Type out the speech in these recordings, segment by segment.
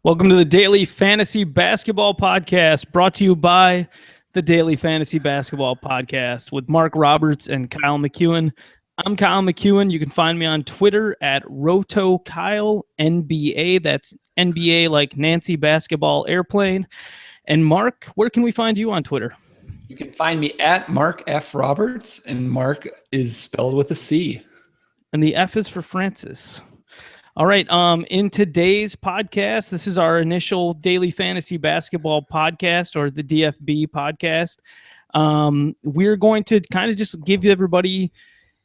Welcome to the Daily Fantasy Basketball Podcast, brought to you by the Daily Fantasy Basketball Podcast with Mark Roberts and Kyle McEwen. I'm Kyle McEwen. You can find me on Twitter at RotoKyleNBA. That's NBA like Nancy Basketball Airplane. And Mark, where can we find you on Twitter? You can find me at Mark F. Roberts, and Mark is spelled with a C. And the F is for Francis. All right. In today's podcast, this is our initial Daily Fantasy Basketball Podcast, or the DFB podcast. We're going to kind of just give everybody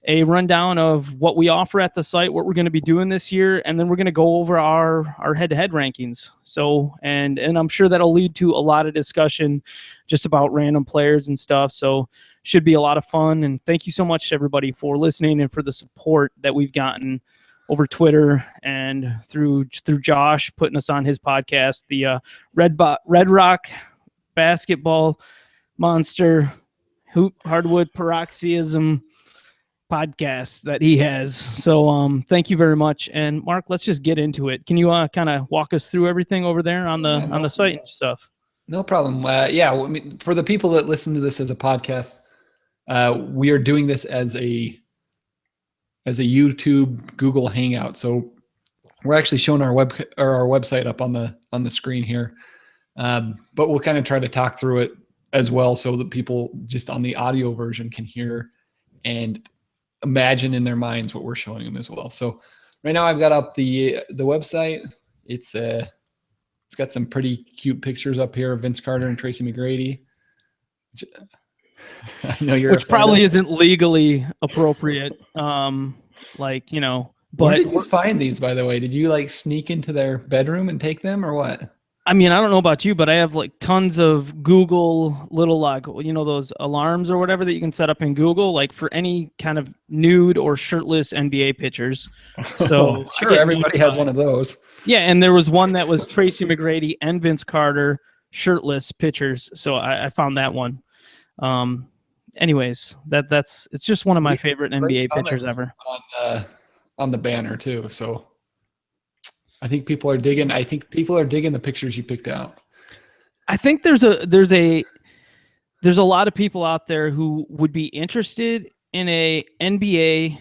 a rundown of what we offer at the site, what we're going to be doing this year, and then we're going to go over our head-to-head rankings. So, and I'm sure that'll lead to a lot of discussion just about random players and stuff. So, should be a lot of fun. And thank you so much, everybody, for listening and for the support that we've gotten over Twitter and through Josh putting us on his podcast, the Red Rock Basketball Monster Hoop Hardwood Paroxysm podcast that he has. So thank you very much. And Mark, let's just get into it. Can you kind of walk us through everything over there on the site and stuff? No problem. For the people that listen to this as a podcast, we are doing this as a YouTube Google Hangout. So we're actually showing our website up on the screen here. But we'll kind of try to talk through it as well so that people just on the audio version can hear and imagine in their minds what we're showing them as well. So right now I've got up the website. It's got some pretty cute pictures up here of Vince Carter and Tracy McGrady. I know which probably isn't legally appropriate. But where did you find these, by the way? Did you sneak into their bedroom and take them, or what? I mean, I don't know about you, but I have tons of Google little those alarms or whatever that you can set up in Google, for any kind of nude or shirtless NBA pitchers. So sure, everybody has one of those. Yeah, and there was one that was Tracy McGrady and Vince Carter shirtless pitchers. So I found that one. Anyways, it's just one of my favorite NBA pitchers ever. On the banner too. So I think people are digging the pictures you picked out. I think there's a lot of people out there who would be interested in a NBA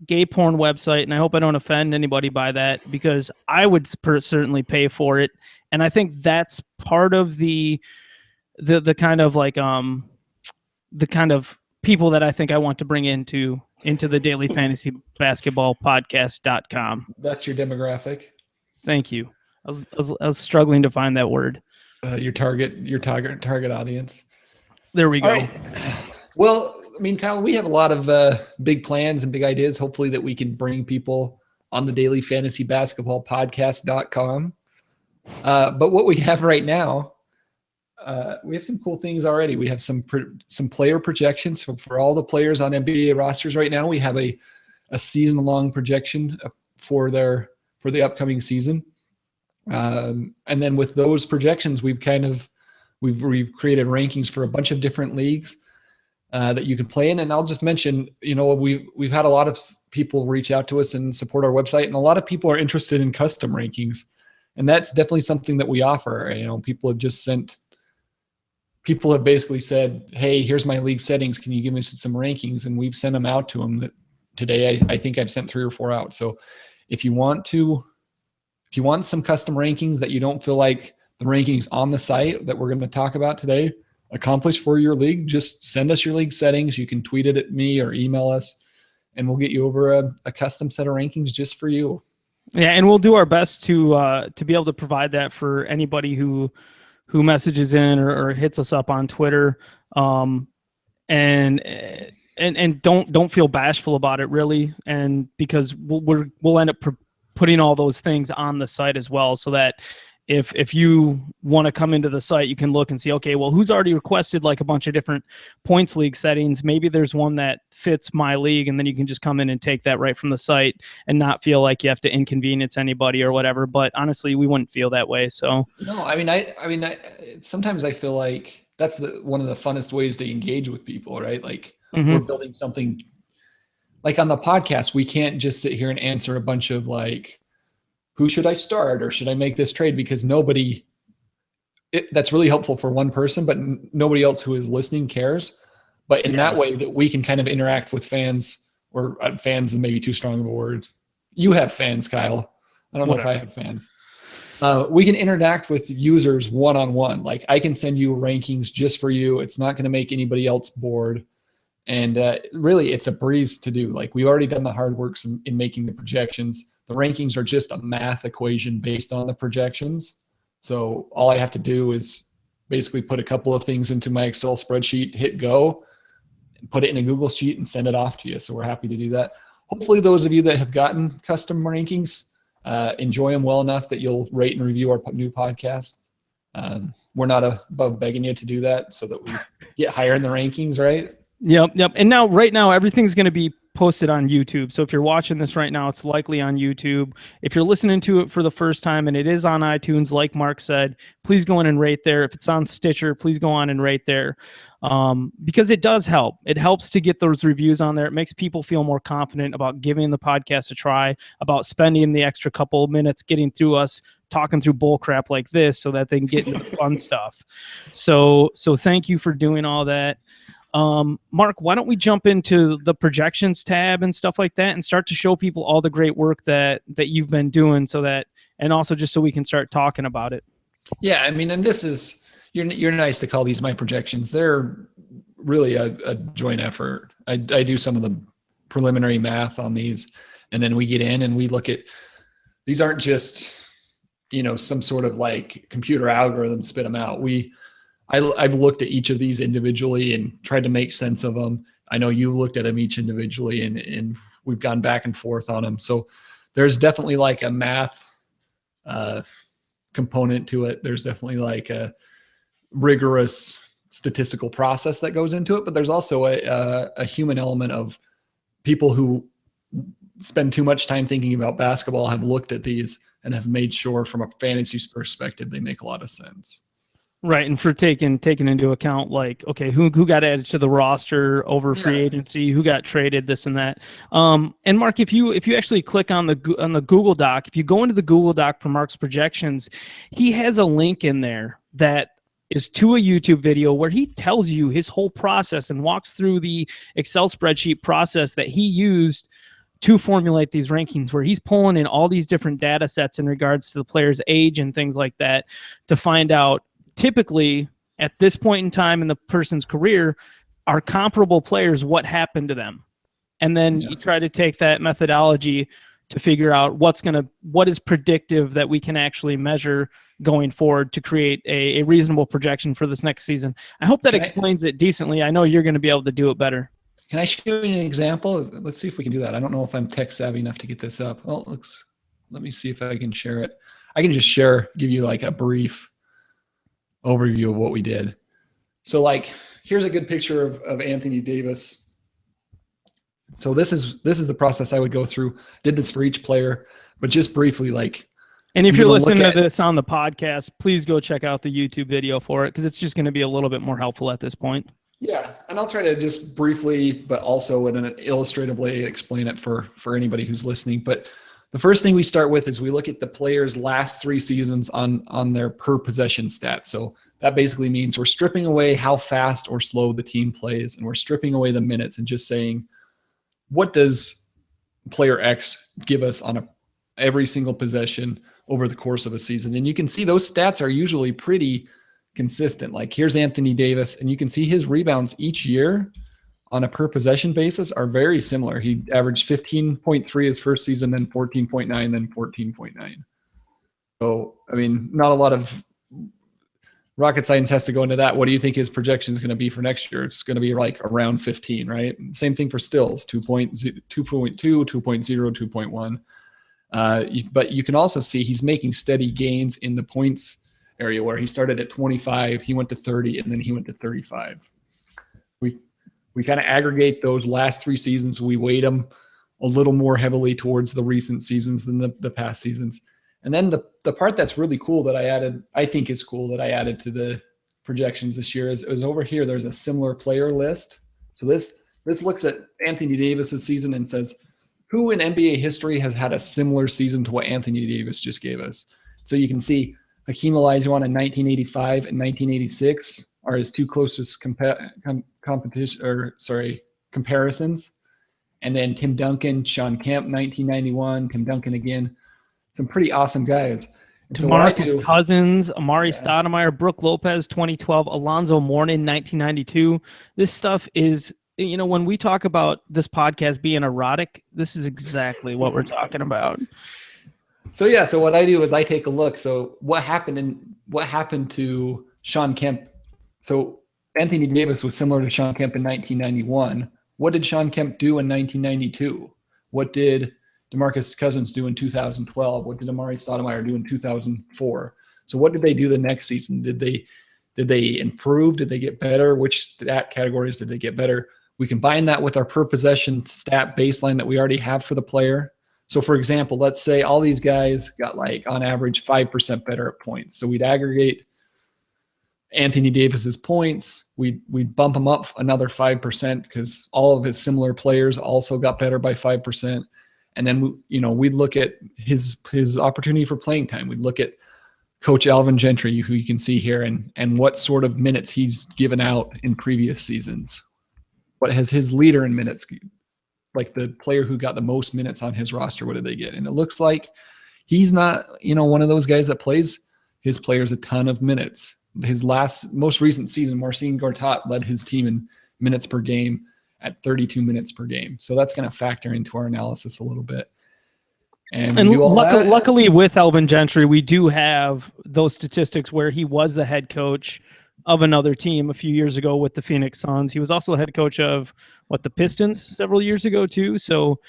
gay porn website, and I hope I don't offend anybody by that, because I would certainly pay for it. And I think that's part of the kind of the kind of people that I think I want to bring into the Daily Fantasy Basketball Podcast.com. That's your demographic. Thank you. I was struggling to find that word. Your target audience. There we go. Right. Well, I mean, Kyle, we have a lot of big plans and big ideas, hopefully, that we can bring people on the Daily Fantasy Basketball Podcast.com. But what we have right now, we have some cool things already. We have some player projections for all the players on NBA rosters right now. We have a season-long projection for the upcoming season. And then with those projections, we've created rankings for a bunch of different leagues that you can play in. And I'll just mention, we've had a lot of people reach out to us and support our website, and a lot of people are interested in custom rankings. And that's definitely something that we offer. People have basically said, hey, here's my league settings. Can you give me some rankings? And we've sent them out to them. Today, I think I've sent 3 or 4 out. So if you want some custom rankings that you don't feel like the rankings on the site that we're going to talk about today accomplish for your league, just send us your league settings. You can tweet it at me or email us, and we'll get you over a custom set of rankings just for you. Yeah, and we'll do our best to be able to provide that for anybody who messages in or hits us up on Twitter. And don't feel bashful about it, really, and because we'll end up putting all those things on the site as well, so that if you want to come into the site, you can look and see, okay, well, who's already requested a bunch of different points league settings? Maybe there's one that fits my league, and then you can just come in and take that right from the site and not feel like you have to inconvenience anybody or whatever. But honestly, we wouldn't feel that way. So no, I sometimes I feel like that's one of the funnest ways to engage with people, right? We're building something on the podcast. We can't just sit here and answer a bunch of who should I start, or should I make this trade? Because that's really helpful for one person, but nobody else who is listening cares. But in that way that we can kind of interact with fans, or fans is maybe too strong of a word. You have fans, Kyle. I don't know if I have fans. We can interact with users one-on-one. Like, I can send you rankings just for you. It's not going to make anybody else bored. And really, it's a breeze to do. Like, we've already done the hard work in making the projections. The rankings are just a math equation based on the projections. So all I have to do is basically put a couple of things into my Excel spreadsheet, hit go, and put it in a Google Sheet and send it off to you. So we're happy to do that. Hopefully those of you that have gotten custom rankings enjoy them well enough that you'll rate and review our new podcast. We're not above begging you to do that so that we get higher in the rankings, right? Yep. And right now, everything's going to be posted on YouTube. So if you're watching this right now, it's likely on YouTube. If you're listening to it for the first time and it is on iTunes, like Mark said, please go in and rate there. If it's on Stitcher, please go on and rate there, because it does help. It helps to get those reviews on there. It makes people feel more confident about giving the podcast a try, about spending the extra couple of minutes getting through us talking through bull crap like this so that they can get into the fun stuff. So thank you for doing all that. Mark, why don't we jump into the projections tab and stuff like that and start to show people all the great work that you've been doing, and also just so we can start talking about it. Yeah. I mean, and this is, you're nice to call these my projections. They're really a joint effort. I do some of the preliminary math on these, and then we get in and we look at, these aren't just, some sort of like computer algorithm spit them out. I've looked at each of these individually and tried to make sense of them. I know you looked at them each individually, and we've gone back and forth on them. So there's definitely like a math component to it. There's definitely like a rigorous statistical process that goes into it, but there's also a human element of people who spend too much time thinking about basketball have looked at these and have made sure from a fantasy perspective they make a lot of sense. Right, and for taking into account, like, okay, who got added to the roster over free agency, who got traded, this and that. And Mark, if you actually click on the Google Doc, if you go into the Google Doc for Mark's projections, he has a link in there that is to a YouTube video where he tells you his whole process and walks through the Excel spreadsheet process that he used to formulate these rankings, where he's pulling in all these different data sets in regards to the player's age and things like that to find out, typically at this point in time in the person's career, are comparable players, what happened to them. And then you try to take that methodology to figure out what is predictive that we can actually measure going forward to create a reasonable projection for this next season. I hope that explains it decently. I know you're going to be able to do it better. Can I show you an example? Let's see if we can do that. I don't know if I'm tech savvy enough to get this up. Well, let me see if I can share it. I can just give you like a brief overview of what we did. So like, here's a good picture of Anthony Davis. So this is the process I would go through. Did this for each player, but just briefly, like. And if you're listening to this on the podcast, please go check out the YouTube video for it, because it's just going to be a little bit more helpful at this point. Yeah, and I'll try to just briefly, but also in an illustrative way, explain it for anybody who's listening. But the first thing we start with is we look at the players' last 3 seasons on their per possession stats. So that basically means we're stripping away how fast or slow the team plays, and we're stripping away the minutes and just saying, what does player X give us on every single possession over the course of a season? And you can see those stats are usually pretty consistent. Like, here's Anthony Davis, and you can see his rebounds each year on a per possession basis are very similar. He averaged 15.3 his first season, then 14.9, then 14.9. So, I mean, not a lot of rocket science has to go into that. What do you think his projection is going to be for next year? It's going to be like around 15, right? Same thing for Stills, 2.2, 2.0, 2.1. But you can also see he's making steady gains in the points area, where he started at 25, he went to 30, and then he went to 35. We kind of aggregate those last 3 seasons. We weight them a little more heavily towards the recent seasons than the past seasons. And then the part that's really cool that I think is cool that I added to the projections this year is over here. There's a similar player list. So this looks at Anthony Davis's season and says, who in NBA history has had a similar season to what Anthony Davis just gave us? So you can see Hakeem Olajuwon in 1985 and 1986 are his two closest comparisons. And then Tim Duncan, Sean Kemp, 1991, Tim Duncan again. Some pretty awesome guys. DeMarcus Cousins, Amari Stoudemire, Brooke Lopez, 2012, Alonzo Mourning, 1992. This stuff is, when we talk about this podcast being erotic, this is exactly what we're talking about. So what I do is I take a look. So what happened to Sean Kemp? So Anthony Davis was similar to Sean Kemp in 1991. What did Sean Kemp do in 1992? What did DeMarcus Cousins do in 2012? What did Amari Stoudemire do in 2004? So what did they do the next season? Did they improve? Did they get better? Which stat categories did they get better? We combine that with our per possession stat baseline that we already have for the player. So for example, let's say all these guys got on average 5% better at points. So we'd aggregate Anthony Davis's points. We'd bump him up another 5% because all of his similar players also got better by 5%. And then, we'd look at his opportunity for playing time. We'd look at Coach Alvin Gentry, who you can see here, and what sort of minutes he's given out in previous seasons. What has his leader in minutes, like the player who got the most minutes on his roster, what did they get? And it looks like he's not, one of those guys that plays his players a ton of minutes. His most recent season, Marcin Gortat led his team in minutes per game at 32 minutes per game. So that's going to factor into our analysis a little bit. And luckily with Alvin Gentry, we do have those statistics where he was the head coach of another team a few years ago with the Phoenix Suns. He was also the head coach of the Pistons several years ago too. So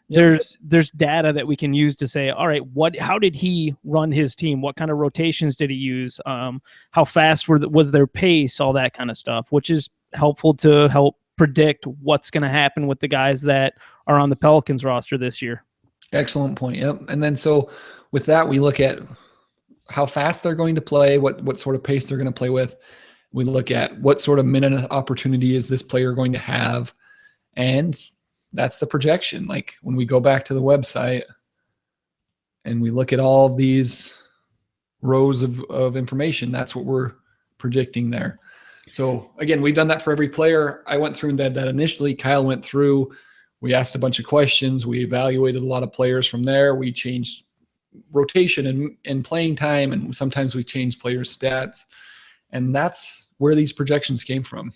there's data that we can use to say, all right, how did he run his team? What kind of rotations did he use? How fast was their pace? All that kind of stuff, which is helpful to help predict what's going to happen with the guys that are on the Pelicans roster this year. Excellent point. Yep. And then so with that, we look at how fast they're going to play, what sort of pace they're going to play with. We look at what sort of minute opportunity is this player going to have. And that's the projection. Like when we go back to the website and we look at all of these rows of information, that's what we're predicting there. So again, we've done that for every player. I went through and did that initially. Kyle went through. We asked a bunch of questions. We evaluated a lot of players from there. We changed rotation and playing time, and sometimes we changed players' stats. And that's where these projections came from.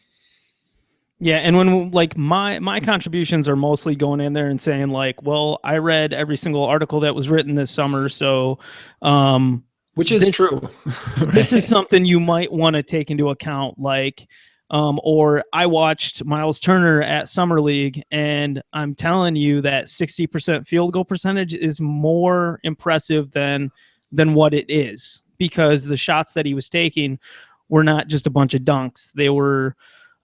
Yeah, and when my contributions are mostly going in there and saying well, I read every single article that was written this summer, so which is true. This is something you might want to take into account, or I watched Miles Turner at Summer League, and I'm telling you that 60% field goal percentage is more impressive than what it is, because the shots that he was taking were not just a bunch of dunks. They were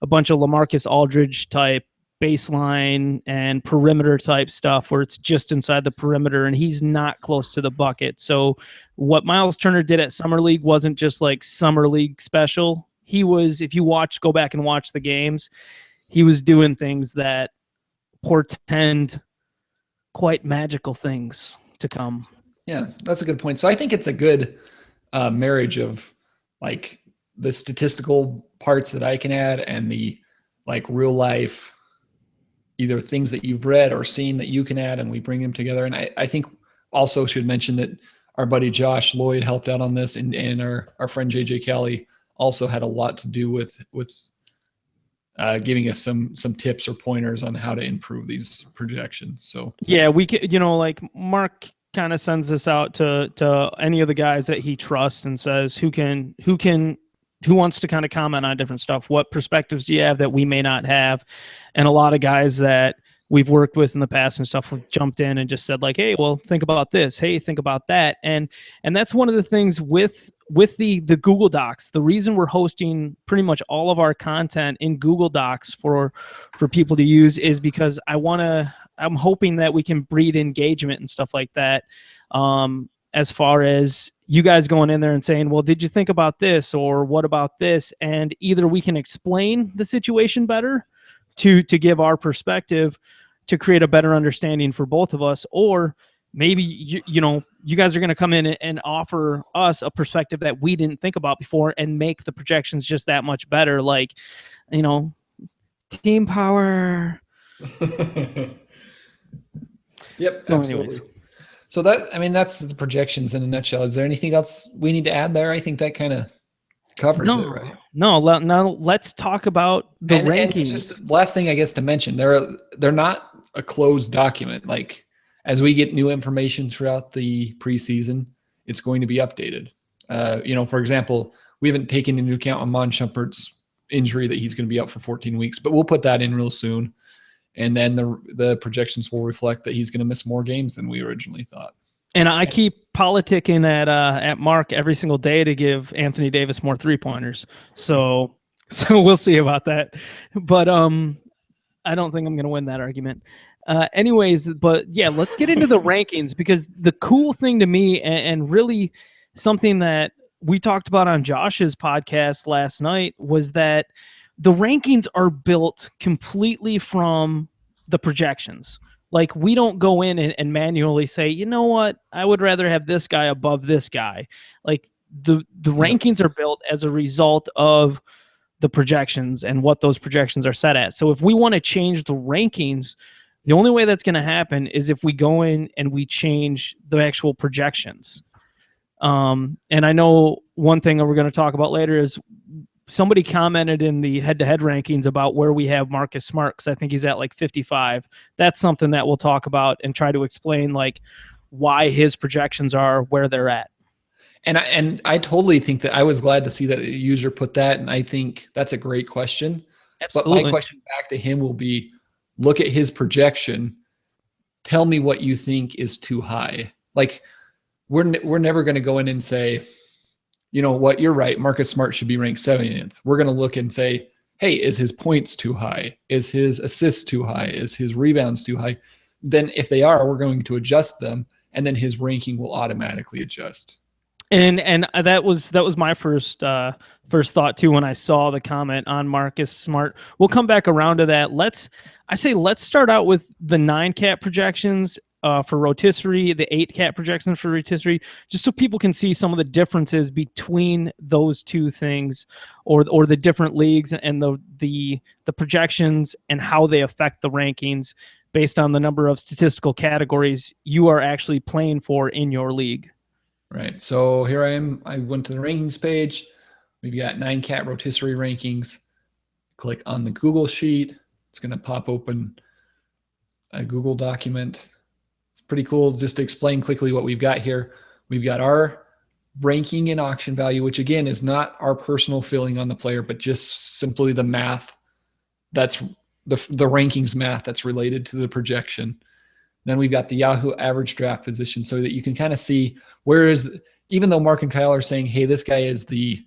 a bunch of LaMarcus Aldridge type baseline and perimeter type stuff where it's just inside the perimeter and he's not close to the bucket. So what Miles Turner did at Summer League wasn't just Summer League special. He was, if you go back and watch the games, he was doing things that portend quite magical things to come. Yeah, that's a good point. So I think it's a good marriage of the statistical parts that I can add and the real life, either things that you've read or seen that you can add, and we bring them together. And I think also should mention that our buddy Josh Lloyd helped out on this, and our friend JJ Kelly also had a lot to do with giving us some tips or pointers on how to improve these projections. So yeah, we could, Mark kind of sends this out to any of the guys that he trusts and says who wants to kind of comment on different stuff. What perspectives do you have that we may not have? And a lot of guys that we've worked with in the past and stuff have jumped in and just said hey, well, think about this. Hey, think about that. And that's one of the things with the Google Docs. The reason we're hosting pretty much all of our content in Google Docs for people to use is because I'm hoping that we can breed engagement and stuff like that. As far as you guys going in there and saying, well, did you think about this or what about this? And either we can explain the situation better to give our perspective to create a better understanding for both of us, or maybe you guys are going to come in and offer us a perspective that we didn't think about before and make the projections just that much better. Like, team power. Yep, So absolutely. anyways. So that's the projections in a nutshell. Is there anything else we need to add there? I think that kind of covers it, right? No. Now let's talk about the rankings. And just last thing, I guess, to mention, they're not a closed document. Like, as we get new information throughout the preseason, it's going to be updated. For example, we haven't taken into account Amon Shumpert's injury that he's going to be out for 14 weeks, but we'll put that in real soon. And then the projections will reflect that he's going to miss more games than we originally thought. And I keep politicking at Mark every single day to give Anthony Davis more 3-pointers. So we'll see about that. But I don't think I'm going to win that argument. Anyways, but yeah, let's get into the rankings, because the cool thing to me, and really something that we talked about on Josh's podcast last night, was that the rankings are built completely from the projections. Like, we don't go in and manually say, you know what, I would rather have this guy above this guy. Like, the rankings are built as a result of the projections and what those projections are set at. So if we want to change the rankings, the only way that's going to happen is if we go in and we change the actual projections. And I know one thing that we're going to talk about later is somebody commented in the head-to-head rankings about where we have Marcus Smart, because I think he's at like 55. That's something that we'll talk about and try to explain, like, why his projections are where they're at. And I totally think that I was glad to see that a user put that, and I think that's a great question. Absolutely. But my question back to him will be, look at his projection. Tell me what you think is too high. Like, we're never going to go in and say, you know what, you're right, Marcus Smart should be ranked 70th. We're going to look and say, hey, is his points too high? Is his assists too high? Is his rebounds too high? Then if they are, we're going to adjust them, and then his ranking will automatically adjust. And that was my first thought too when I saw the comment on Marcus Smart. We'll come back around to that. Let's start out with the 9-cat projections for rotisserie, the 8-cat projections for rotisserie, just so people can see some of the differences between those two things, or the different leagues and the projections and how they affect the rankings based on the number of statistical categories you are actually playing for in your league. Right. So here I am. I went to the rankings page. We've got 9-cat rotisserie rankings. Click on the Google sheet. It's going to pop open a Google document. It's pretty cool. Just to explain quickly what we've got here. We've got our ranking and auction value, which again is not our personal feeling on the player, but just simply the math. That's the rankings math that's related to the projection. Then we've got the Yahoo average draft position, so that you can kind of see even though Mark and Kyle are saying, hey, this guy is the,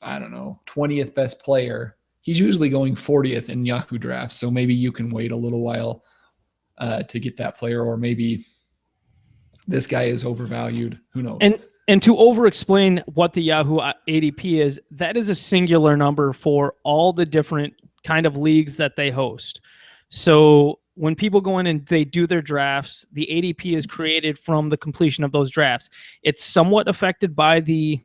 20th best player, he's usually going 40th in Yahoo drafts. So maybe you can wait a little while to get that player, or maybe this guy is overvalued. Who knows? And to over-explain what the Yahoo ADP is, that is a singular number for all the different kind of leagues that they host. So when people go in and they do their drafts, the ADP is created from the completion of those drafts. It's somewhat affected by the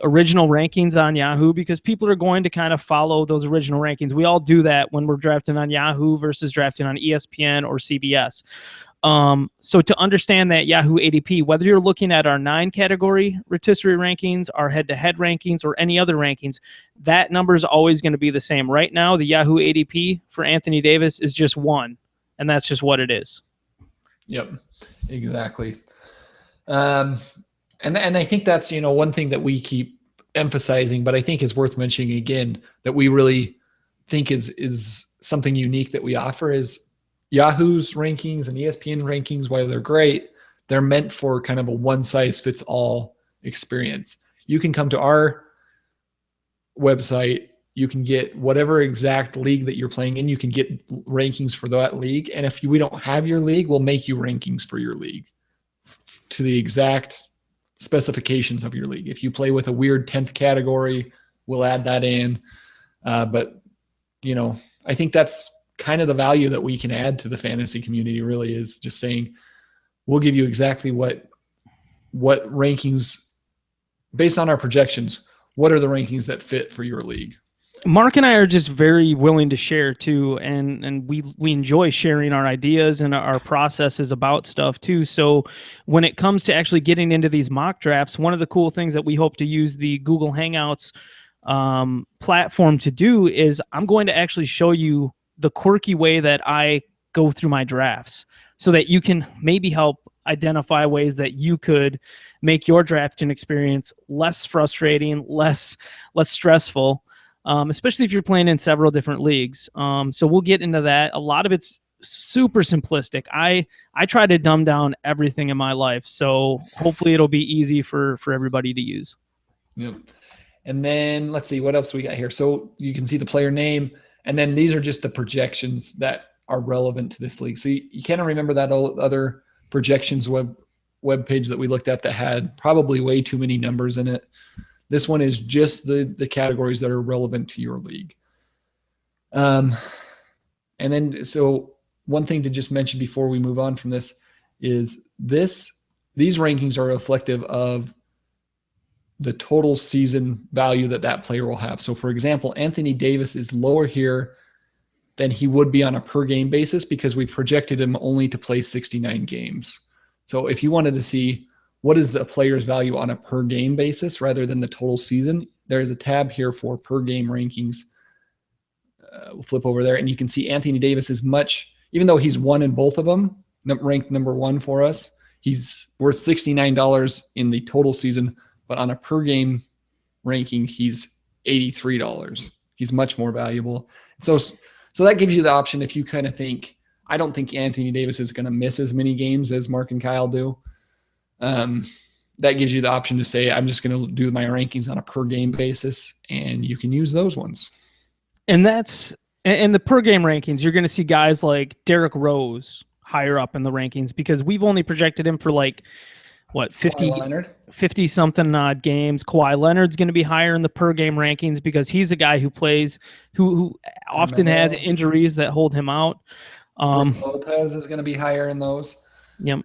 original rankings on Yahoo, because people are going to kind of follow those original rankings. We all do that when we're drafting on Yahoo versus drafting on ESPN or CBS. So to understand that Yahoo ADP, whether you're looking at our 9-category rotisserie rankings, our head-to-head rankings, or any other rankings, that number is always going to be the same. Right now, the Yahoo ADP for Anthony Davis is just 1, and that's just what it is. Yep, exactly. And I think that's, one thing that we keep emphasizing, but I think is worth mentioning again, that we really think is something unique that we offer, is Yahoo's rankings and ESPN rankings, while they're great, they're meant for kind of a one-size-fits-all experience. You can come to our website, you can get whatever exact league that you're playing in, you can get rankings for that league. And if we don't have your league, we'll make you rankings for your league to the exact specifications of your league. If you play with a weird 10th category, we'll add that in. But I think that's kind of the value that we can add to the fantasy community, really, is just saying, we'll give you exactly what rankings, based on our projections, what are the rankings that fit for your league. Mark and I are just very willing to share too, and we enjoy sharing our ideas and our processes about stuff too. So when it comes to actually getting into these mock drafts, one of the cool things that we hope to use the Google Hangouts platform to do is I'm going to actually show you the quirky way that I go through my drafts, so that you can maybe help identify ways that you could make your drafting experience less frustrating, less stressful. Especially if you're playing in several different leagues. So we'll get into that. A lot of it's super simplistic. I try to dumb down everything in my life, so hopefully it'll be easy for everybody to use. Yep. And then let's see what else we got here. So you can see the player name, and then these are just the projections that are relevant to this league. So you kind of remember that other projections web page that we looked at that had probably way too many numbers in it. This one is just the categories that are relevant to your league. And then, so one thing to just mention before we move on from this is these rankings are reflective of the total season value that player will have. So for example, Anthony Davis is lower here than he would be on a per game basis because we projected him only to play 69 games. So if you wanted to see what is the player's value on a per game basis rather than the total season, there is a tab here for per game rankings. We'll flip over there and you can see Anthony Davis is even though he's won in both of them, ranked number one for us, he's worth $69 in the total season, but on a per game ranking, he's $83. He's much more valuable. So that gives you the option if you kind of think, I don't think Anthony Davis is going to miss as many games as Mark and Kyle do. That gives you the option to say, I'm just going to do my rankings on a per game basis, and you can use those ones. And the per game rankings, you're going to see guys like Derrick Rose higher up in the rankings because we've only projected him for 50 something odd games. Kawhi Leonard's going to be higher in the per game rankings because he's a guy who plays, who often has injuries that hold him out. Lopez is going to be higher in those. Yep.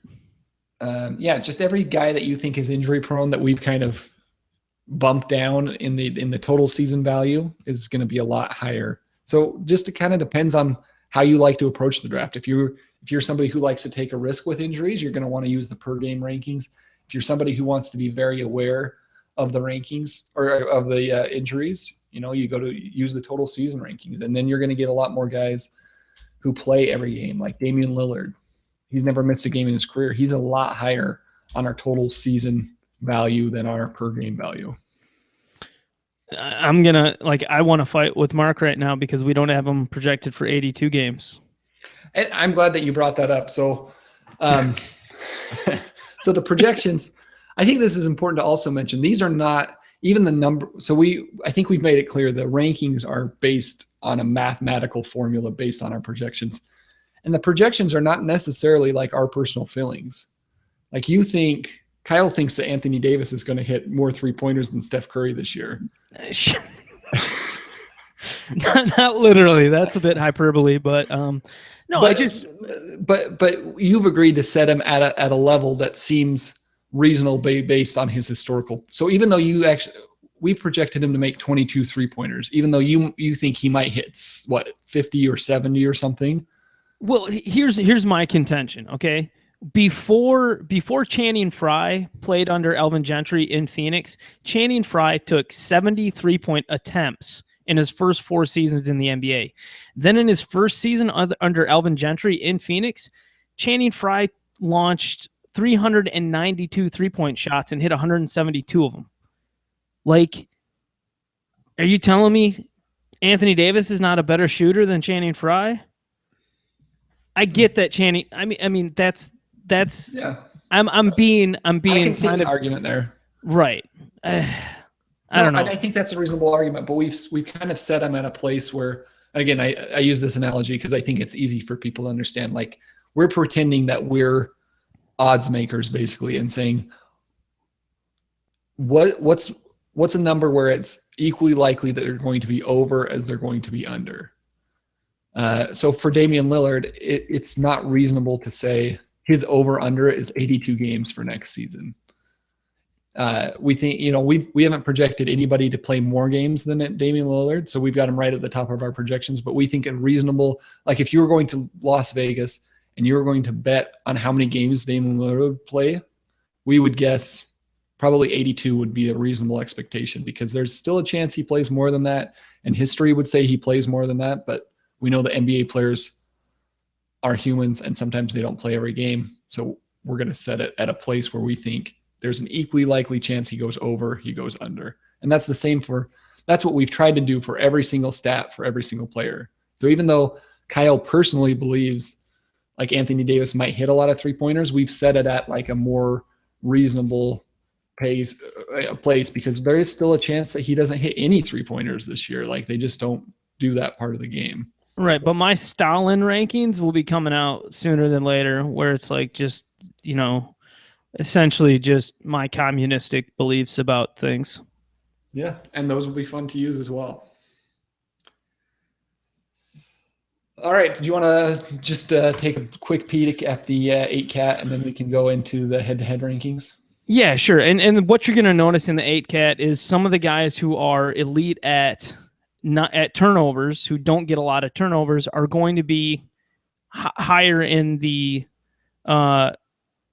Just every guy that you think is injury prone that we've kind of bumped down in the total season value is going to be a lot higher. So just it kind of depends on how you like to approach the draft. If you're somebody who likes to take a risk with injuries, you're going to want to use the per game rankings. If you're somebody who wants to be very aware of the rankings or of the injuries, you go to use the total season rankings, and then you're going to get a lot more guys who play every game, like Damian Lillard. He's never missed a game in his career. He's a lot higher on our total season value than our per game value. I want to fight with Mark right now because we don't have him projected for 82 games. And I'm glad that you brought that up. So, so the projections, I think this is important to also mention. These are not even the number. So I think we've made it clear the rankings are based on a mathematical formula based on our projections. And the projections are not necessarily like our personal feelings. Like Kyle thinks that Anthony Davis is going to hit more 3-pointers than Steph Curry this year. not literally. That's a bit hyperbole, but no. But you've agreed to set him at a level that seems reasonable based on his historical. So even though we projected him to make 22 3-pointers, even though you think he might hit 50 or 70 or something. Well, here's my contention. Okay. Before Channing Frye played under Alvin Gentry in Phoenix, Channing Frye took 70 3-point attempts in his first 4 seasons in the NBA. Then in his first season under Alvin Gentry in Phoenix, Channing Frye launched 392 3-point shots and hit 172 of them. Like, are you telling me Anthony Davis is not a better shooter than Channing Frye? I get that Channing. I mean that's yeah. I'm being. I can see an argument there. Right. I don't know. I think that's a reasonable argument, but we've kind of set him at a place where, again, I use this analogy because I think it's easy for people to understand. Like, we're pretending that we're odds makers basically, and saying what's a number where it's equally likely that they're going to be over as they're going to be under. So for Damian Lillard, it's not reasonable to say his over-under is 82 games for next season. We think, we haven't projected anybody to play more games than Damian Lillard, so we've got him right at the top of our projections. But we think a reasonable, like if you were going to Las Vegas and you were going to bet on how many games Damian Lillard would play, we would guess probably 82 would be a reasonable expectation, because there's still a chance he plays more than that, and history would say he plays more than that. But we know the NBA players are humans, and sometimes they don't play every game. So we're going to set it at a place where we think there's an equally likely chance he goes over, he goes under. And that's the same that's what we've tried to do for every single stat for every single player. So even though Kyle personally believes like Anthony Davis might hit a lot of 3-pointers, we've set it at like a more reasonable place, because there is still a chance that he doesn't hit any 3-pointers this year. Like they just don't do that part of the game. Right. But my Stalin rankings will be coming out sooner than later, where it's like just, essentially just my communistic beliefs about things. Yeah, and those will be fun to use as well. All right, do you want to just take a quick peek at the 8-cat, and then we can go into the head-to-head rankings? Yeah, sure. And what you're going to notice in the 8-cat is some of the guys who are elite at turnovers, who don't get a lot of turnovers, are going to be higher in the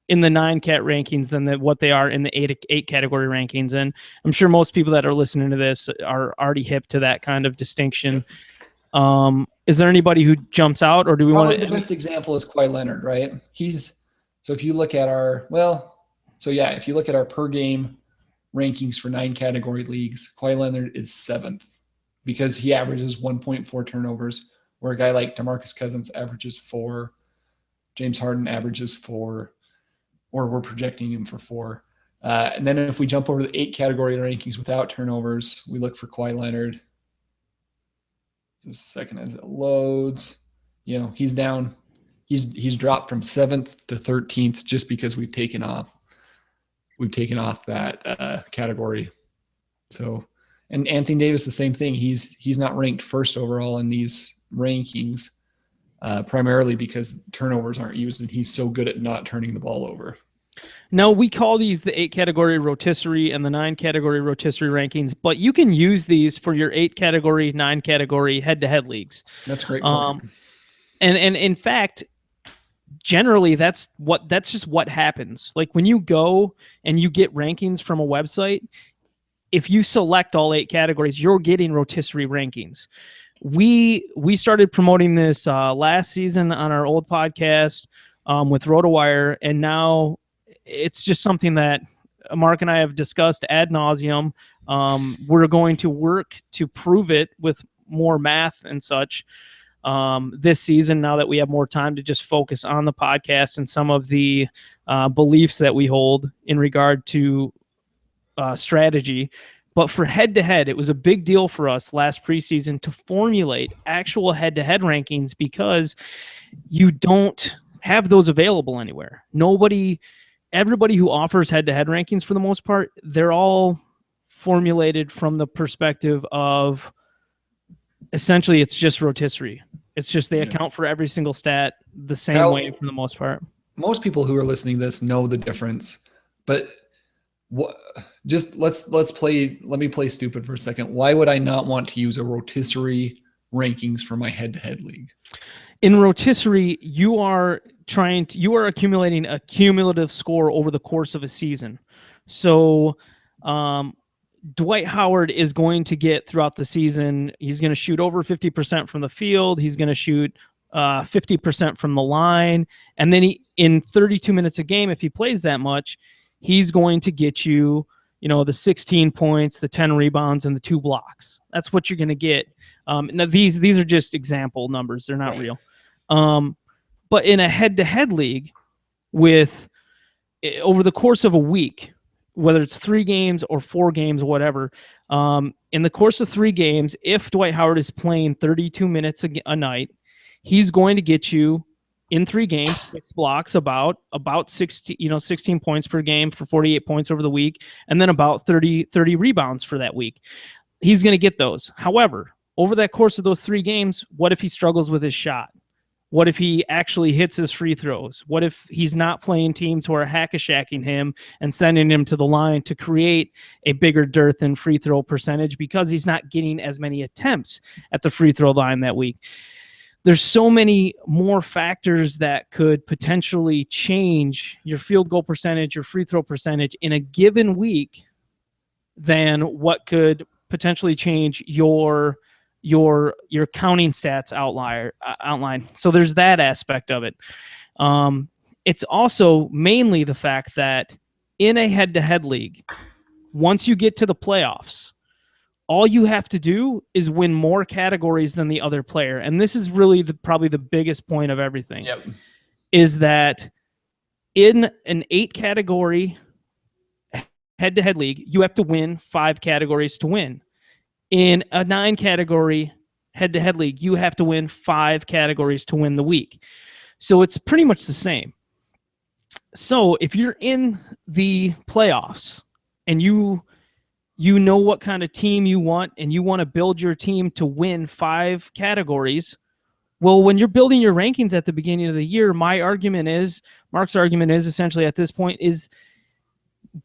9-cat rankings than what they are in the 8 category rankings. And I'm sure most people that are listening to this are already hip to that kind of distinction. Is there anybody who jumps out, or do we want to? The best example is Kawhi Leonard, right? If you look at if you look at our per game rankings for 9 category leagues, Kawhi Leonard is 7th because he averages 1.4 turnovers, where a guy like DeMarcus Cousins averages 4, James Harden averages 4, or we're projecting him for 4. And then if we jump over the 8 category rankings without turnovers, we look for Kawhi Leonard. Just a second as it loads. He's down. He's dropped from 7th to 13th just because we've taken off that category. So, and Anthony Davis, the same thing. He's not ranked first overall in these rankings, primarily because turnovers aren't used, and he's so good at not turning the ball over. Now, we call these the 8 category rotisserie and the 9 category rotisserie rankings, but you can use these for your 8 category, 9 category head-to-head leagues. That's great. And in fact, generally that's just what happens. Like when you go and you get rankings from a website, if you select all 8 categories, you're getting rotisserie rankings. We started promoting this last season on our old podcast with RotoWire, and now it's just something that Mark and I have discussed ad nauseum. We're going to work to prove it with more math and such this season, now that we have more time to just focus on the podcast and some of the beliefs that we hold in regard to strategy. But for head-to-head, it was a big deal for us last preseason to formulate actual head-to-head rankings, because you don't have those available anywhere. Everybody who offers head-to-head rankings, for the most part, they're all formulated from the perspective of essentially it's just rotisserie. It's just they account for every single stat the same way for the most part. Most people who are listening to this know the difference, but let me play stupid for a second. Why would I not want to use a rotisserie rankings for my head-to-head league? In rotisserie, you are accumulating a cumulative score over the course of a season. So Dwight Howard is going to get throughout the season, he's going to shoot over 50% from the field. He's going to shoot 50% from the line. And then in 32 minutes a game, if he plays that much, he's going to get you, the 16 points, the 10 rebounds, and the 2 blocks. That's what you're going to get. Now these are just example numbers. They're not real. But in a head-to-head league over the course of a week, whether it's 3 games or 4 games, whatever, in the course of 3 games, if Dwight Howard is playing 32 minutes a night, he's going to get you in 3 games, 6 blocks, about 16 points per game for 48 points over the week, and then about 30 rebounds for that week. He's going to get those. However, over that course of those 3 games, what if he struggles with his shot? What if he actually hits his free throws? What if he's not playing teams who are hack-a-shacking him and sending him to the line to create a bigger dearth in free throw percentage because he's not getting as many attempts at the free throw line that week? There's so many more factors that could potentially change your field goal percentage, your free throw percentage in a given week than what could potentially change your counting stats outline. So there's that aspect of it. It's also mainly the fact that in a head-to-head league, once you get to the playoffs, all you have to do is win more categories than the other player. And this is really probably the biggest point of everything. Yep. Is that in an 8-category head-to-head league, you have to win 5 categories to win. In a 9-category head-to-head league, you have to win 5 categories to win the week. So it's pretty much the same. So if you're in the playoffs and you know what kind of team you want and you want to build your team to win 5 categories, well, when you're building your rankings at the beginning of the year, Mark's argument is essentially at this point is,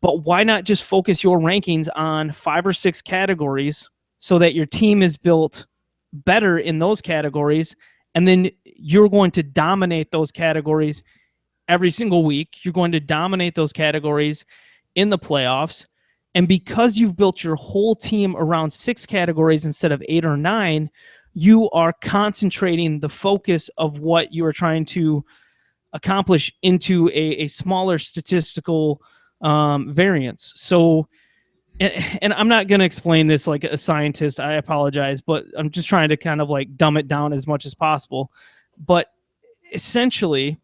but why not just focus your rankings on 5 or 6 categories so that your team is built better in those categories, and then you're going to dominate those categories every single week. You're going to dominate those categories in the playoffs. And because you've built your whole team around 6 categories instead of 8 or 9, you are concentrating the focus of what you are trying to accomplish into a smaller statistical variance. So, and I'm not going to explain this like a scientist, I apologize, but I'm just trying to kind of like dumb it down as much as possible. But essentially,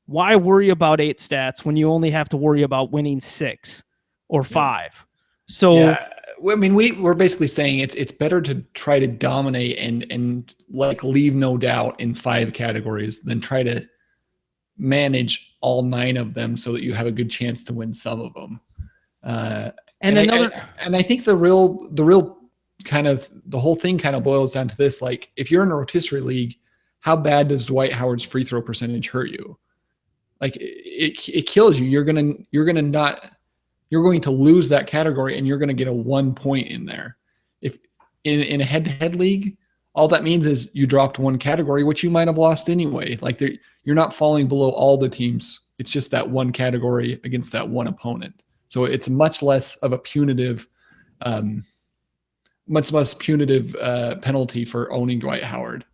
why worry about 8 stats when you only have to worry about winning 6 or 5? So, yeah. I mean, we're basically saying it's better to try to dominate and like leave no doubt in 5 categories than try to manage all 9 of them so that you have a good chance to win some of them. I think the real kind of the whole thing kind of boils down to this: like, if you're in a rotisserie league, how bad does Dwight Howard's free throw percentage hurt you? Like, it kills you. You're going to lose that category, and you're going to get a 1 point in there. If in a head-to-head league, all that means is you dropped 1 category, which you might have lost anyway. Like, you're not falling below all the teams. It's just that 1 category against that 1 opponent. So it's much less of a punitive, penalty for owning Dwight Howard.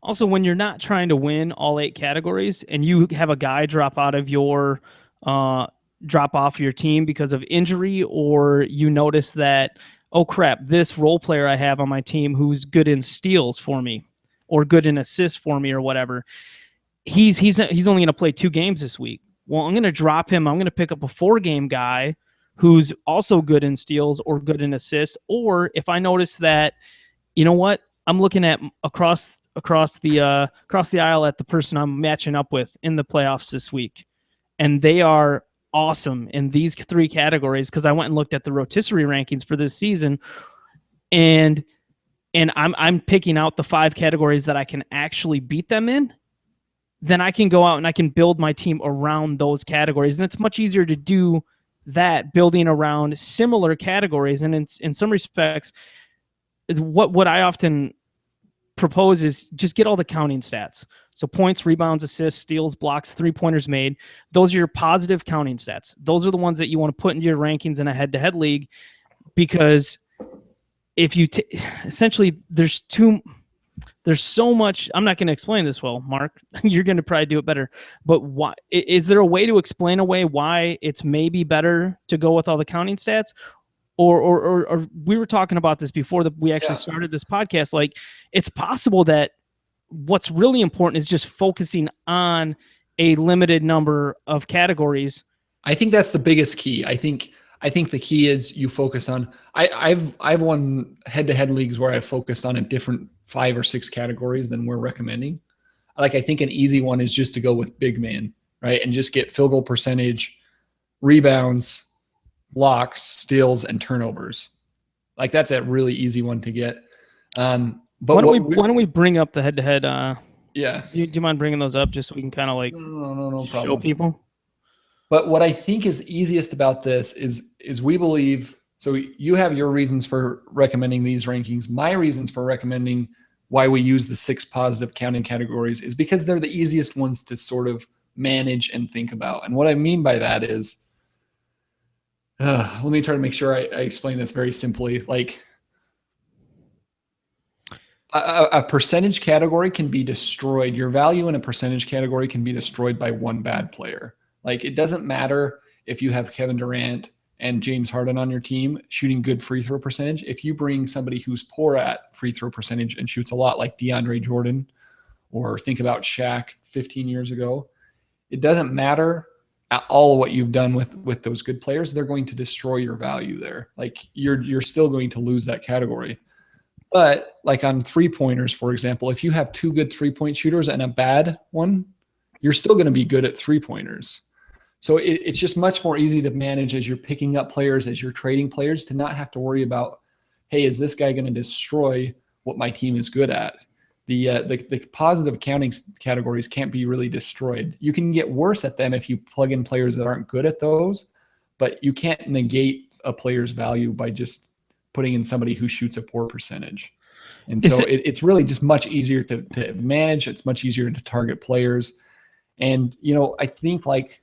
Also, when you're not trying to win all 8 categories and you have a guy drop off your team because of injury, or you notice that, oh crap, this role player I have on my team who's good in steals for me or good in assists for me or whatever, he's only going to play 2 games this week. Well, I'm going to drop him. I'm going to pick up a 4-game guy who's also good in steals or good in assists. Or if I notice that, you know what, I'm looking at across the aisle at the person I'm matching up with in the playoffs this week, and they are awesome in these 3 categories, because I went and looked at the rotisserie rankings for this season, and I'm picking out the 5 categories that I can actually beat them in. Then I can go out and I can build my team around those categories, and it's much easier to do that building around similar categories. And in some respects, what I often propose is just get all the counting stats. So points, rebounds, assists, steals, blocks, 3-pointers made. Those are your positive counting stats. Those are the ones that you want to put into your rankings in a head-to-head league, because if you essentially there's so much. I'm not going to explain this well, Mark. You're going to probably do it better. But why is there a way to explain away why it's maybe better to go with all the counting stats? Or we were talking about this before we actually started this podcast. Like, it's possible that what's really important is just focusing on a limited number of categories. I think that's the biggest key. I think the key is you focus on. I've won head-to-head leagues where I focused on a different 5 or 6 categories than we're recommending. Like, I think an easy one is just to go with big man, right? And just get field goal percentage, rebounds, blocks, steals, and turnovers. Like, that's a really easy one to get. But why don't we bring up the head-to-head? Yeah. Do you mind bringing those up just so we can kind of like no show problem. people? But what I think is easiest about this is we believe, so you have your reasons for recommending these rankings. My reasons for recommending why we use the 6 positive counting categories is because they're the easiest ones to sort of manage and think about. And what I mean by that is, let me try to make sure I explain this very simply. Like a percentage category can be destroyed. Your value in a percentage category can be destroyed by one bad player. Like it doesn't matter if you have Kevin Durant and James Harden on your team shooting good free throw percentage. If you bring somebody who's poor at free throw percentage and shoots a lot like DeAndre Jordan, or think about Shaq 15 years ago, it doesn't matter at all what you've done with those good players. They're going to destroy your value there. Like you're still going to lose that category. But like on 3-pointers, for example, if you have 2 good 3-point shooters and a bad one, you're still going to be good at 3-pointers. So it's just much more easy to manage as you're picking up players, as you're trading players, to not have to worry about, hey, is this guy going to destroy what my team is good at? The positive counting categories can't be really destroyed. You can get worse at them if you plug in players that aren't good at those, but you can't negate a player's value by just putting in somebody who shoots a poor percentage. And so it's really just much easier to manage. It's much easier to target players. And, I think like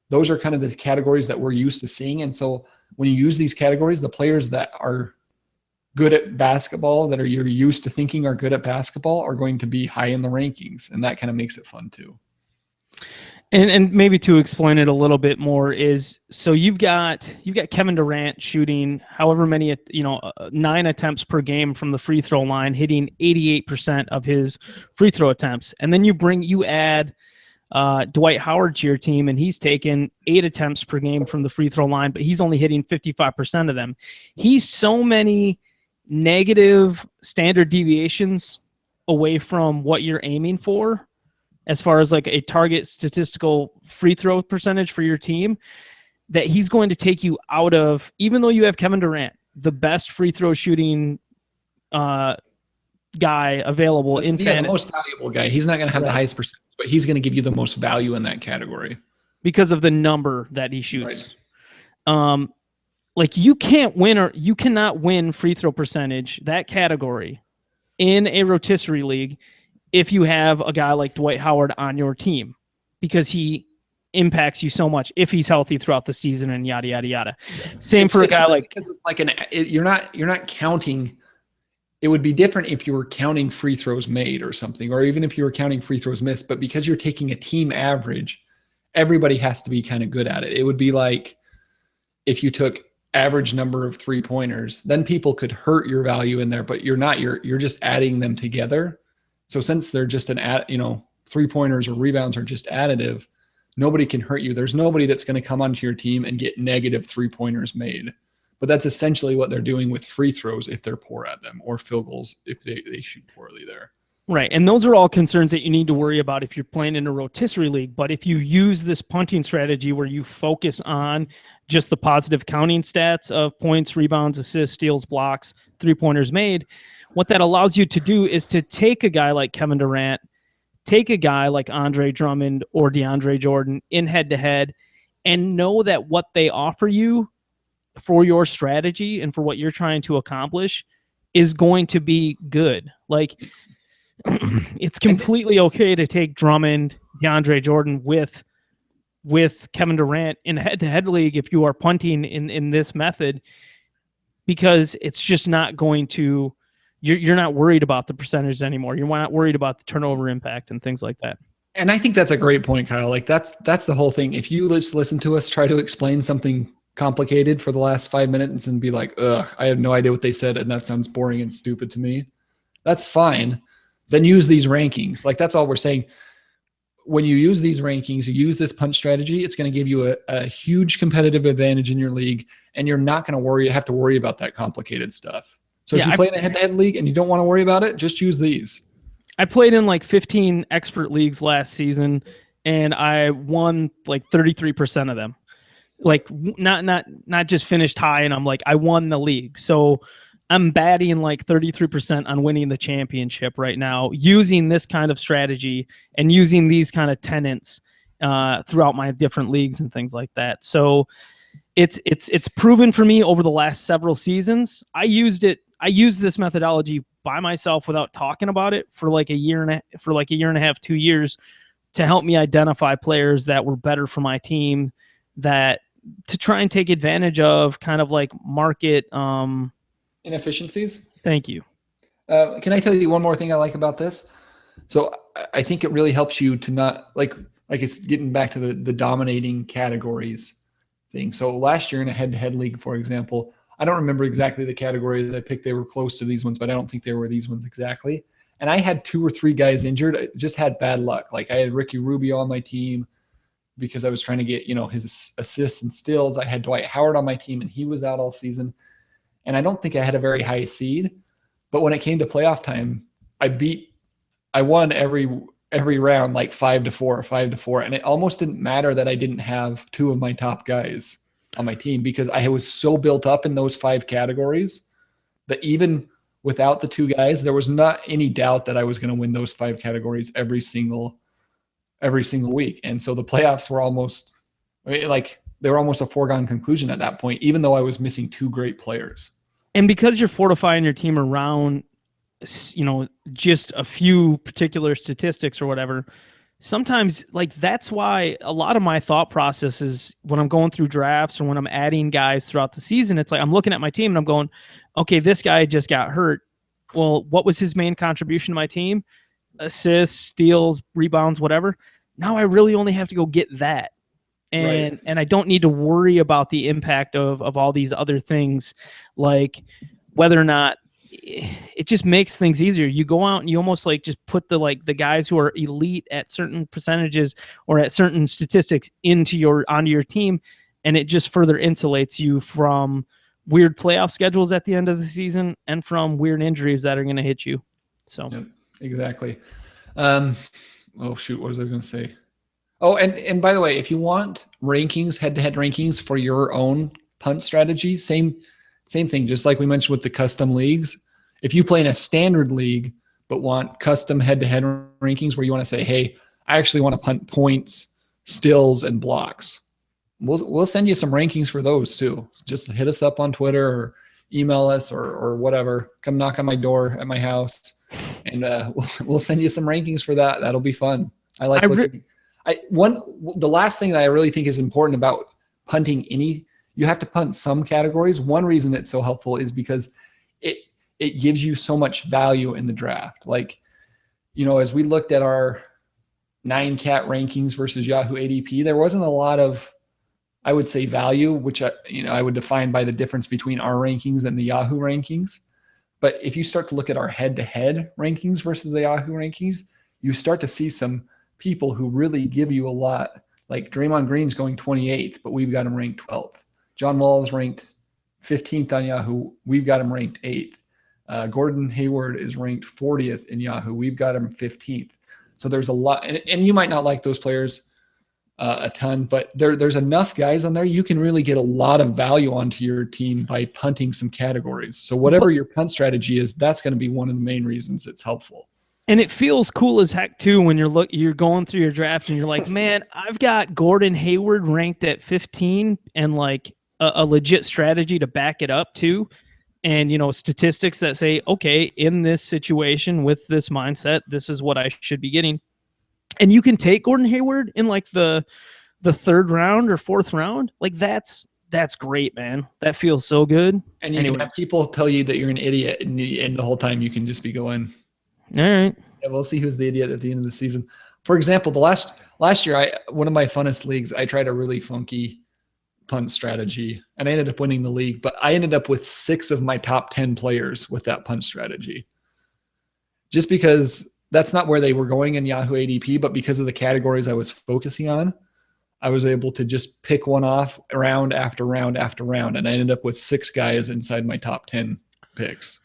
those are kind of the categories that we're used to seeing. And so when you use these categories, the players that are good at basketball, that you're used to thinking are good at basketball, are going to be high in the rankings. And that kind of makes it fun too. And maybe to explain it a little bit more is, so you've got Kevin Durant shooting however many 9 attempts per game from the free throw line, hitting 88% of his free throw attempts, and then you add Dwight Howard to your team, and he's taken 8 attempts per game from the free throw line, but he's only hitting 55% of them. He's so many negative standard deviations away from what you're aiming for, as far as like a target statistical free throw percentage for your team, that he's going to take you out of, even though you have Kevin Durant, the best free throw shooting guy available in fantasy. The most valuable guy. He's not going to have the highest percentage, but he's going to give you the most value in that category. Because of the number that he shoots. Right. Like you cannot win free throw percentage, that category, in a rotisserie league if you have a guy like Dwight Howard on your team, because he impacts you so much if he's healthy throughout the season and yada yada yada. Same for a guy like you're not counting. It would be different if you were counting free throws made or something, or even if you were counting free throws missed. But because you're taking a team average, everybody has to be kind of good at it. It would be like if you took average number of 3-pointers, then people could hurt your value in there, but you're not. You're just adding them together. So since they're just 3-pointers or rebounds are just additive, nobody can hurt you. There's nobody that's going to come onto your team and get negative 3-pointers made. But that's essentially what they're doing with free throws if they're poor at them, or field goals if they shoot poorly there. Right. And those are all concerns that you need to worry about if you're playing in a rotisserie league. But if you use this punting strategy where you focus on just the positive counting stats of points, rebounds, assists, steals, blocks, 3-pointers made, what that allows you to do is to take a guy like Kevin Durant, take a guy like Andre Drummond or DeAndre Jordan in head-to-head, and know that what they offer you for your strategy and for what you're trying to accomplish is going to be good. Like, it's completely okay to take Drummond, DeAndre Jordan with Kevin Durant in a head-to-head league if you are punting in this method, because it's just not going to, you're not worried about the percentage anymore. You're not worried about the turnover impact and things like that. And I think that's a great point, Kyle. Like that's the whole thing. If you just listen to us try to explain something complicated for the last 5 minutes and be like, ugh, I have no idea what they said, and that sounds boring and stupid to me, that's fine. Then use these rankings. Like that's all we're saying. When you use these rankings, you use this punch strategy, it's going to give you a huge competitive advantage in your league, and you're not going to have to worry about that complicated stuff. So if you play in a head-to-head league and you don't want to worry about it, just use these. I played in like 15 expert leagues last season, and I won like 33% of them. Like not just finished high, and I'm like, I won the league. So I'm batting like 33% on winning the championship right now using this kind of strategy and using these kind of tenets throughout my different leagues and things like that. So it's proven for me over the last several seasons. I used this methodology by myself without talking about it for like a year and a half, 2 years, to help me identify players that were better for my team, that to try and take advantage of kind of like market inefficiencies. Thank you. Can I tell you one more thing I like about this? So I think it really helps you to not like it's getting back to the dominating categories thing. So last year in a head-to-head league, for example, I don't remember exactly the categories that I picked. They were close to these ones, but I don't think they were these ones exactly. And I had 2 or 3 guys injured. I just had bad luck. Like I had Ricky Rubio on my team because I was trying to get, his assists and steals. I had Dwight Howard on my team and he was out all season. And I don't think I had a very high seed, but when it came to playoff time, I won every round like 5-4 or 5-4. And it almost didn't matter that I didn't have 2 of my top guys on my team because I was so built up in those 5 categories that even without the 2 guys, there was not any doubt that I was going to win those 5 categories every single week. And so the playoffs were almost they were almost a foregone conclusion at that point, even though I was missing 2 great players. And because you're fortifying your team around, just a few particular statistics or whatever, sometimes like that's why a lot of my thought process is when I'm going through drafts or when I'm adding guys throughout the season, it's like I'm looking at my team and I'm going, okay, this guy just got hurt. Well, what was his main contribution to my team? Assists, steals, rebounds, whatever. Now I really only have to go get that. And I don't need to worry about the impact of all these other things, like whether or not it just makes things easier. You go out and you almost like just put the guys who are elite at certain percentages or at certain statistics onto your team, and it just further insulates you from weird playoff schedules at the end of the season and from weird injuries that are going to hit you. So yep, exactly. Oh shoot, what was I going to say? Oh, and by the way, if you want rankings, head-to-head rankings for your own punt strategy, same thing, just like we mentioned with the custom leagues. If you play in a standard league but want custom head-to-head rankings where you want to say, hey, I actually want to punt points, steals, and blocks, we'll send you some rankings for those too. Just hit us up on Twitter or email us or whatever. Come knock on my door at my house, and we'll send you some rankings for that. That'll be fun. I like looking. The last thing that I really think is important about punting you have to punt some categories. One reason it's so helpful is because it gives you so much value in the draft. Like, as we looked at our 9-cat rankings versus Yahoo ADP, there wasn't a lot of, I would say, value, which I would define by the difference between our rankings and the Yahoo rankings. But if you start to look at our head-to-head rankings versus the Yahoo rankings, you start to see some people who really give you a lot. Like Draymond Green's going 28th, but we've got him ranked 12th. John Wall's ranked 15th on Yahoo. We've got him ranked 8th. Gordon Hayward is ranked 40th in Yahoo. We've got him 15th. So there's a lot, and you might not like those players a ton, but there's enough guys on there. You can really get a lot of value onto your team by punting some categories. So whatever your punt strategy is, that's going to be one of the main reasons it's helpful. And it feels cool as heck too when you're going through your draft and you're like, man, I've got Gordon Hayward ranked at 15 and like a legit strategy to back it up too. And, statistics that say, okay, in this situation with this mindset, this is what I should be getting. And you can take Gordon Hayward in like the 3rd round or 4th round. Like that's great, man. That feels so good. And you can have people tell you that you're an idiot and the whole time you can just be going, all right. Yeah, we'll see who's the idiot at the end of the season. For example, the last year, one of my funnest leagues, I tried a really funky punt strategy, and I ended up winning the league. But I ended up with 6 of my top 10 players with that punt strategy, just because that's not where they were going in Yahoo ADP, but because of the categories I was focusing on, I was able to just pick one off round after round after round, and I ended up with 6 guys inside my top 10 picks.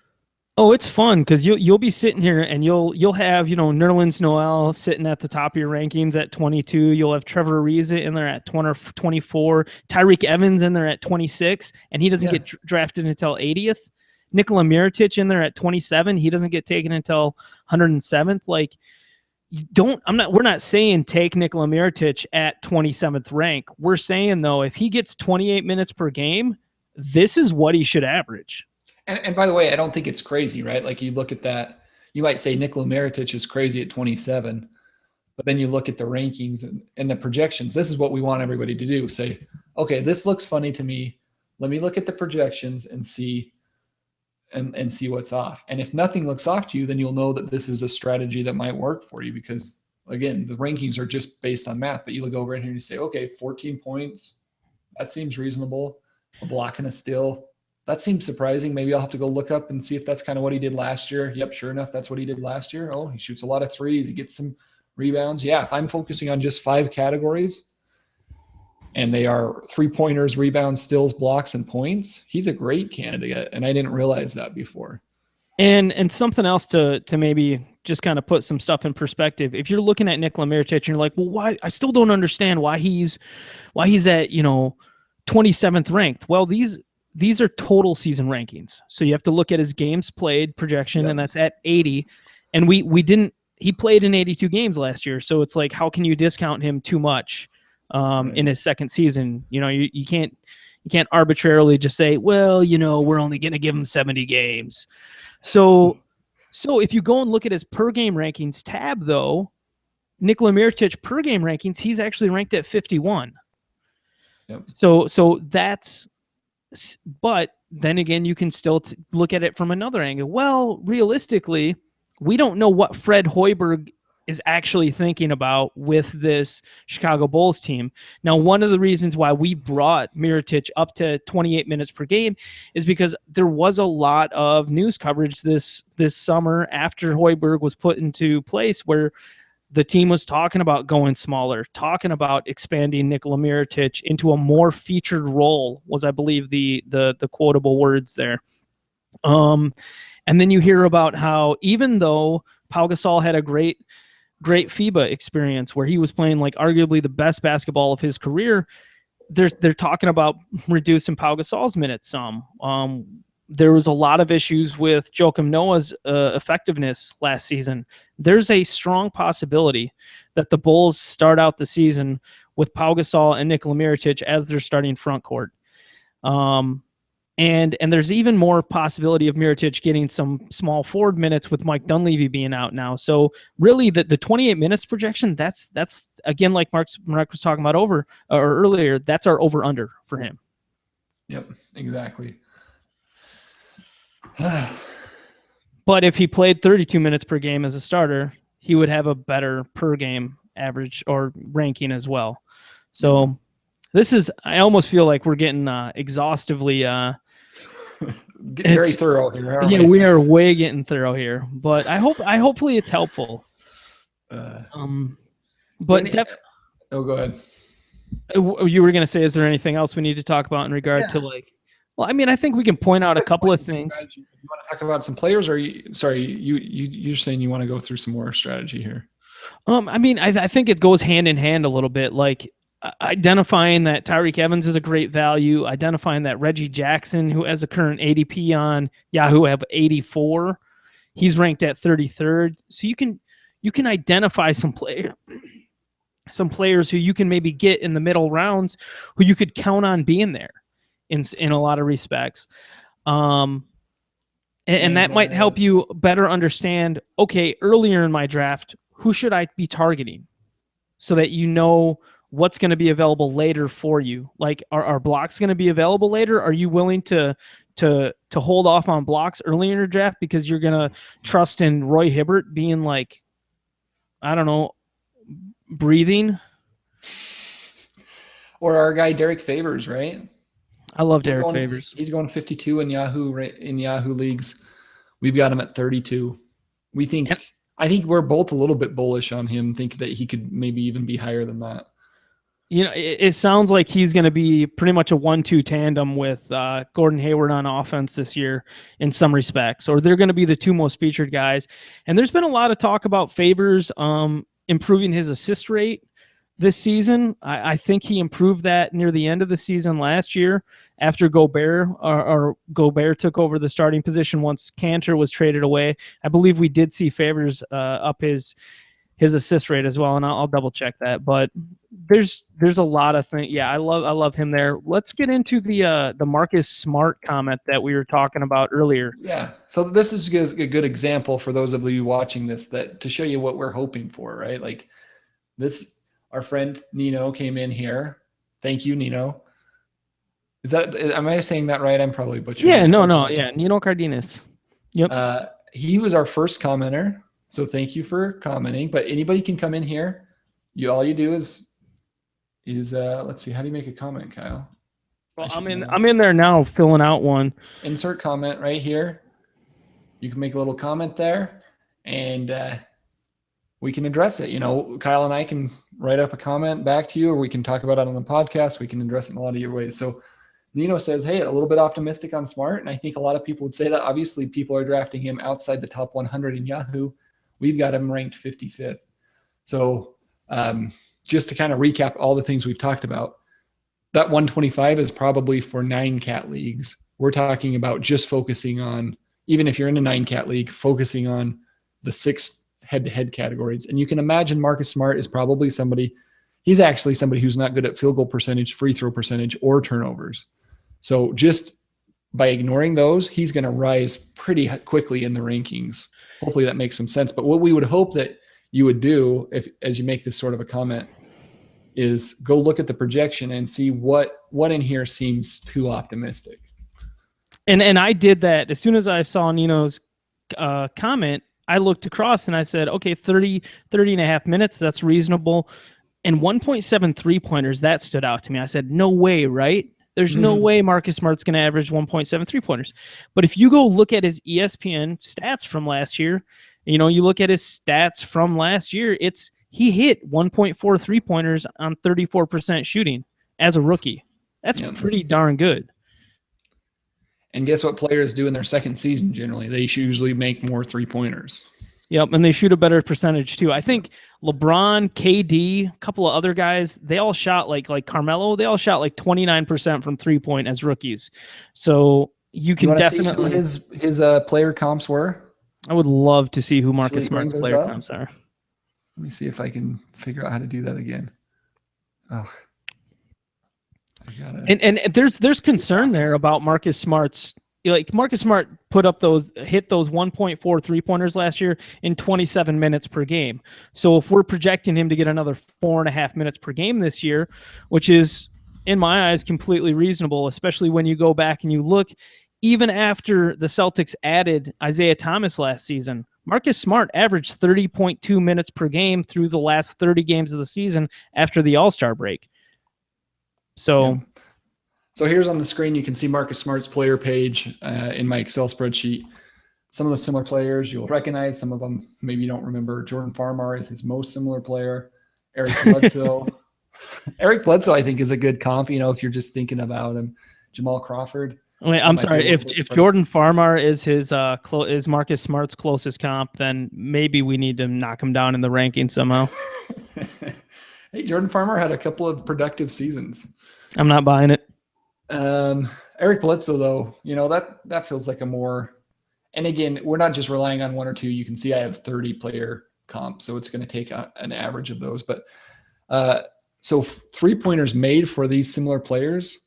Oh, it's fun because you'll be sitting here and you'll have Nerlens Noel sitting at the top of your rankings at 22. You'll have Trevor Ariza in there at 20 or 24. Tyreek Evans in there at 26, and he doesn't get drafted until 80th. Nikola Mirotic in there at 27. He doesn't get taken until 107th. Like, we're not saying take Nikola Mirotic at 27th rank. We're saying, though, if he gets 28 minutes per game, this is what he should average. And by the way, I don't think it's crazy, right? Like, you look at that, you might say Nikola Mirotic is crazy at 27, but then you look at the rankings and the projections. This is what we want everybody to do. Say, okay, this looks funny to me. Let me look at the projections and see what's off. And if nothing looks off to you, then you'll know that this is a strategy that might work for you, because again, the rankings are just based on math. But you look over in here and you say, okay, 14 points, that seems reasonable. A block and a steal, that seems surprising. Maybe I'll have to go look up and see if that's kind of what he did last year. Yep, sure enough, that's what he did last year. Oh, he shoots a lot of threes. He gets some rebounds. Yeah, if I'm focusing on just 5 categories and they are 3-pointers, rebounds, steals, blocks, and points, he's a great candidate. And I didn't realize that before. And something else to maybe just kind of put some stuff in perspective. If you're looking at Nikola Mirotic and you're like, well, why? I still don't understand why he's at 27th ranked. Well, these are total season rankings. So you have to look at his games played projection, and that's at 80. And he played in 82 games last year. So it's like, how can you discount him too much in his second season? You can't arbitrarily just say, well, we're only going to give him 70 games. So if you go and look at his per game rankings tab, though, Nikola Mirotic per game rankings, he's actually ranked at 51. Yep. So that's, but then again, you can still look at it from another angle. Well, realistically, we don't know what Fred Hoiberg is actually thinking about with this Chicago Bulls team. Now, one of the reasons why we brought Mirotic up to 28 minutes per game is because there was a lot of news coverage this summer after Hoiberg was put into place, where the team was talking about going smaller, talking about expanding Nikola Mirotic into a more featured role, was, I believe, the quotable words there. And then you hear about how, even though Pau Gasol had a great FIBA experience where he was playing like arguably the best basketball of his career, they're talking about reducing Pau Gasol's minutes some. There was a lot of issues with Joakim Noah's effectiveness last season. There's a strong possibility that the Bulls start out the season with Pau Gasol and Nikola Mirotic as their starting front court. And there's even more possibility of Mirotic getting some small forward minutes with Mike Dunleavy being out now. So really the 28 minutes projection, that's again, like Mark was talking about earlier, that's our over under for him. Yep, exactly. But if he played 32 minutes per game as a starter, he would have a better per game average or ranking as well. So I almost feel like we're getting exhaustively getting very thorough here. Yeah, we are way getting thorough here, but hopefully it's helpful. But go ahead. You were going to say, is there anything else we need to talk about in regard to like? Well, I mean, I think we can point out a couple of things. You want to talk about some players, or you're saying you want to go through some more strategy here? I mean, I think it goes hand in hand a little bit. Like, identifying that Tyreke Evans is a great value, identifying that Reggie Jackson, who has a current ADP on Yahoo have 84, he's ranked at 33rd. So you can identify some players who you can maybe get in the middle rounds who you could count on being there in a lot of respects. And that might help you better understand, okay, earlier in my draft, who should I be targeting so that you know what's going to be available later for you. Like, are blocks going to be available later? Are you willing to hold off on blocks early in your draft because you're going to trust in Roy Hibbert being like, I don't know, breathing? Or our guy Derek Favors, right? I love Derek Favors. He's going 52 in Yahoo leagues. We've got him at 32. I think we're both a little bit bullish on him, think that he could maybe even be higher than that. It sounds like he's going to be pretty much a 1-2 tandem with Gordon Hayward on offense this year in some respects, or they're going to be the two most featured guys. And there's been a lot of talk about Favors improving his assist rate this season. I think he improved that near the end of the season last year after Gobert or Gobert took over the starting position once Cantor was traded away. I believe we did see Favors up his assist rate as well, and I'll double check that. But there's a lot of things. Yeah, I love him there. Let's get into the Marcus Smart comment that we were talking about earlier. Yeah. So this is a good example for those of you watching this, that to show you what we're hoping for, right? Like this, our friend Nino came in here. Thank you, Nino. Am I saying that right? I'm probably butchering. Yeah, no. Yeah, Nino Cardenas. Yep. He was our first commenter. So thank you for commenting, but anybody can come in here. All you do is let's see, how do you make a comment, Kyle? Well, I'm in there now filling out one. Insert comment right here. You can make a little comment there, and we can address it. Kyle and I can write up a comment back to you, or we can talk about it on the podcast. We can address it in a lot of your ways. So Nino says, hey, a little bit optimistic on Smart, and I think a lot of people would say that. Obviously, people are drafting him outside the top 100 in Yahoo. We've got him ranked 55th. So just to kind of recap all the things we've talked about, that 125 is probably for 9-cat leagues. We're talking about just focusing on, even if you're in a 9-cat league, focusing on the 6 head-to-head categories. And you can imagine Marcus Smart is probably he's actually somebody who's not good at field goal percentage, free throw percentage, or turnovers. So just by ignoring those, he's going to rise pretty quickly in the rankings. Hopefully that makes some sense. But what we would hope that you would do, as you make this sort of a comment, is go look at the projection and see what in here seems too optimistic. And I did that as soon as I saw Nino's comment. I looked across and I said, okay, 30 and a half minutes, that's reasonable. And 1.7 3-pointers, that stood out to me. I said, no way, right? There's no way Marcus Smart's going to average 1.7 3-pointers. But if you go look at his ESPN stats from last year, you look at his stats from last year, he hit 1.4 3-pointers on 34% shooting as a rookie. That's pretty darn good. And guess what players do in their second season generally? They usually make more 3-pointers. Yep, and they shoot a better percentage too. I think LeBron, KD, a couple of other guys, they all shot like Carmelo, they all shot like 29% from 3-point as rookies. So you can definitely see who his player comps were. I would love to see who Marcus Smart's player comps are. Let me see if I can figure out how to do that again. Oh, I got it. And there's concern there about Marcus Smart's. Like Marcus Smart hit those 1.4 3-pointers last year in 27 minutes per game. So if we're projecting him to get another 4.5 minutes per game this year, which is in my eyes completely reasonable, especially when you go back and you look, even after the Celtics added Isaiah Thomas last season, Marcus Smart averaged 30.2 minutes per game through the last 30 games of the season after the All-Star break. So here's on the screen, you can see Marcus Smart's player page in my Excel spreadsheet. Some of the similar players you'll recognize. Some of them maybe you don't remember. Jordan Farmar is his most similar player. Eric Bledsoe. Eric Bledsoe, I think, is a good comp, if you're just thinking about him. Jamal Crawford. Wait, I'm sorry. If Jordan Farmar is is Marcus Smart's closest comp, then maybe we need to knock him down in the ranking somehow. Hey, Jordan Farmar had a couple of productive seasons. I'm not buying it. Eric Bledsoe, though, that feels like a more, and again, we're not just relying on one or two. You can see I have 30 player comps, so it's going to take an average of those. But so 3-pointers made for these similar players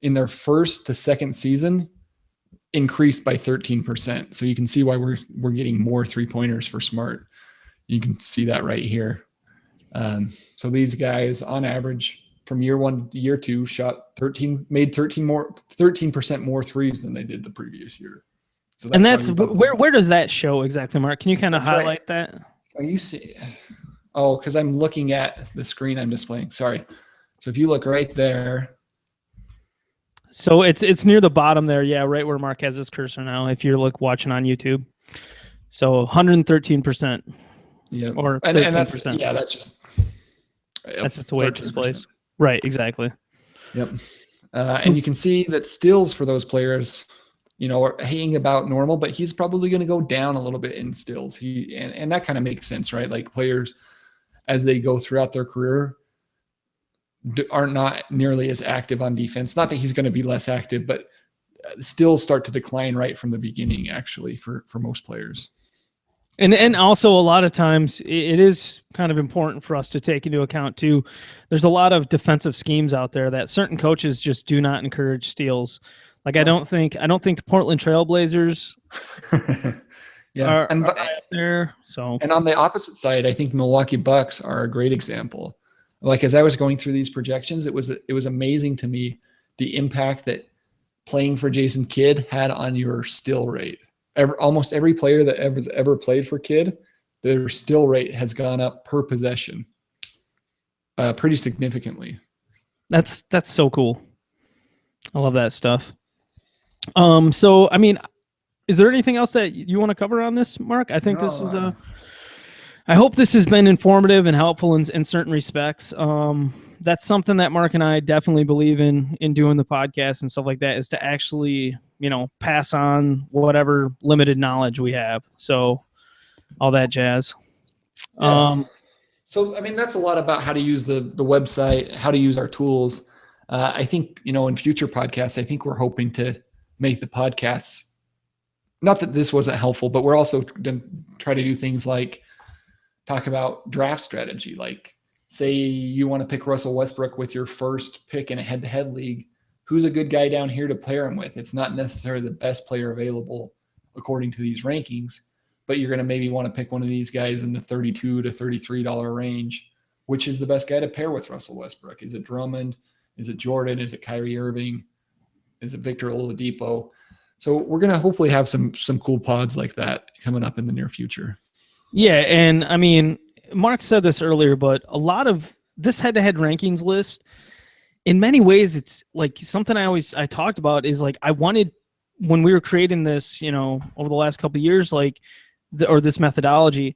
in their first to second season increased by 13%. So you can see why we're getting more 3-pointers for Smart. You can see that right here. So these guys on average from year 1 to year 2 made 13% more threes than they did the previous year. So that's where does that show exactly, Mark? Can you kind of highlight that? Are you see? Oh, because I'm looking at the screen I'm displaying. Sorry. So if you look right there. So it's near the bottom there, yeah, right where Mark has his cursor now. If you're watching on YouTube, so 113%. Yeah, or 13%. That's just the way it displays. Right, exactly. Yep. And you can see that steals for those players, are hanging about normal, but he's probably going to go down a little bit in steals. And that kind of makes sense, right? Like players, as they go throughout their career, are not nearly as active on defense. Not that he's going to be less active, but still start to decline right from the beginning, actually, for most players. And also a lot of times it is kind of important for us to take into account too. There's a lot of defensive schemes out there that certain coaches just do not encourage steals. Like I don't think the Portland Trailblazers are out there. So, and on the opposite side, I think Milwaukee Bucks are a great example. Like as I was going through these projections, it was amazing to me the impact that playing for Jason Kidd had on your steal rate. Almost every player that ever played for Kidd, their steal rate has gone up per possession pretty significantly. That's so cool. I love that stuff. So I mean, is there anything else that you want to cover on this, Mark? I think this is I hope this has been informative and helpful in certain respects. That's something that Mark and I definitely believe in doing the podcast and stuff like that, is to actually, pass on whatever limited knowledge we have. So all that jazz. Yeah. So, I mean, that's a lot about how to use the website, how to use our tools. I think, in future podcasts, I think we're hoping to make the podcasts, not that this wasn't helpful, but we're also going to try to do things like talk about draft strategy. Like, say you want to pick Russell Westbrook with your first pick in a head-to-head league. Who's a good guy down here to pair him with? It's not necessarily the best player available according to these rankings, but you're going to maybe want to pick one of these guys in the $32 to $33 range. Which is the best guy to pair with Russell Westbrook? Is it Drummond? Is it Jordan? Is it Kyrie Irving? Is it Victor Oladipo? So we're going to hopefully have some cool pods like that coming up in the near future. Yeah, and I mean, Mark said this earlier, but a lot of this head-to-head rankings list, in many ways, it's like something I talked about is like I wanted, when we were creating this, over the last couple of years, like or this methodology,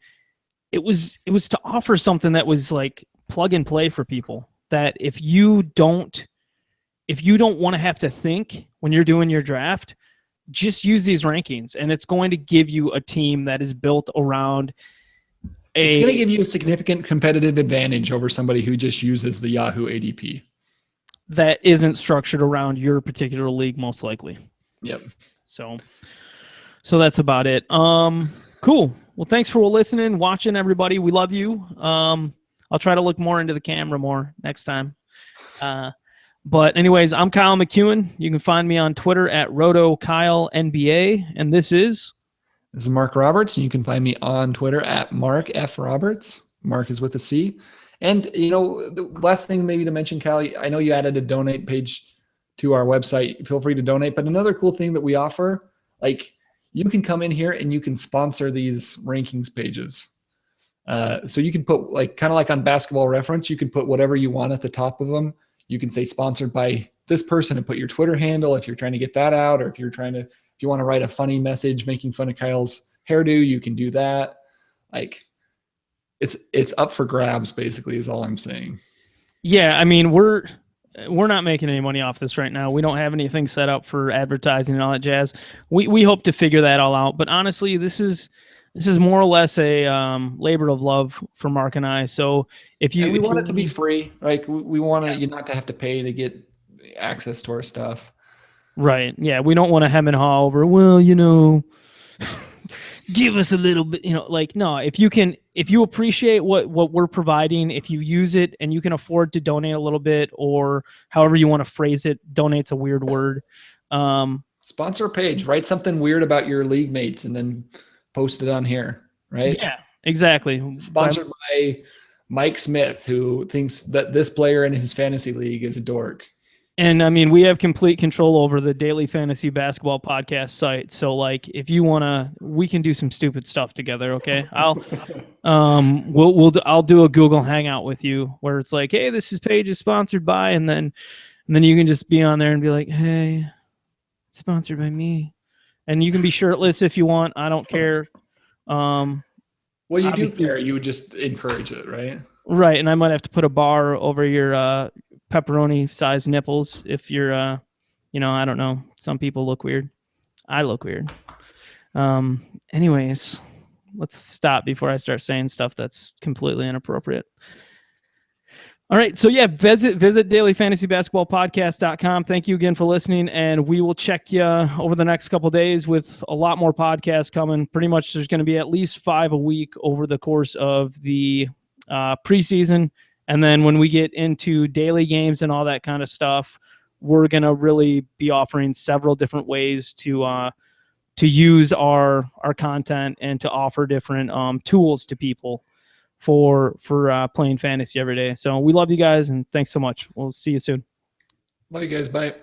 it was to offer something that was like plug and play for people, that if you don't want to have to think when you're doing your draft, just use these rankings and it's going to give you a team that is built around it's going to give you a significant competitive advantage over somebody who just uses the Yahoo ADP. That isn't structured around your particular league, most likely. Yep. So that's about it. Cool. Well, thanks for listening, watching, everybody. We love you. I'll try to look more into the camera more next time. But anyways, I'm Kyle McEwen. You can find me on Twitter at RotoKyleNBA. And this is Mark Roberts, and you can find me on Twitter at Mark F. Roberts. Mark is with a C. And, the last thing maybe to mention, Kyle, I know you added a donate page to our website. Feel free to donate. But another cool thing that we offer, like you can come in here and you can sponsor these rankings pages. So you can put kind of like on Basketball Reference, you can put whatever you want at the top of them. You can say sponsored by this person and put your Twitter handle if you're trying to get that out, or if you want to write a funny message making fun of Kyle's hairdo, you can do that. Like it's up for grabs, basically, is all I'm saying. Yeah, I mean, we're not making any money off this right now. We don't have anything set up for advertising and all that jazz. We hope to figure that all out. But honestly, this is more or less a labor of love for Mark and I. So we want it to be free. Like we want you not to have to pay to get access to our stuff. Right. Yeah. We don't want to hem and haw over, well, give us a little bit, no, if you appreciate what we're providing, if you use it and you can afford to donate a little bit, or however you want to phrase it, donate's a weird word. Sponsor a page, write something weird about your league mates and then post it on here. Right. Yeah, exactly. Sponsored by Mike Smith, who thinks that this player in his fantasy league is a dork. And I mean, we have complete control over the Daily Fantasy Basketball Podcast site. So like, if you we can do some stupid stuff together. Okay. I'll do a Google Hangout with you where it's like, hey, this page is sponsored by, and then you can just be on there and be like, hey, it's sponsored by me. And you can be shirtless if you want. I don't care. Well, you do care. You would just encourage it, right? Right. And I might have to put a bar over your pepperoni-sized nipples if you're, I don't know. Some people look weird. I look weird. Anyways, let's stop before I start saying stuff that's completely inappropriate. All right. So yeah, visit dailyfantasybasketballpodcast.com. Thank you again for listening. And we will check you over the next couple of days with a lot more podcasts coming. Pretty much there's going to be at least 5 a week over the course of the preseason. And then when we get into daily games and all that kind of stuff, we're going to really be offering several different ways to use our content and to offer different tools to people for playing fantasy every day. So we love you guys, and thanks so much. We'll see you soon. Love you guys. Bye.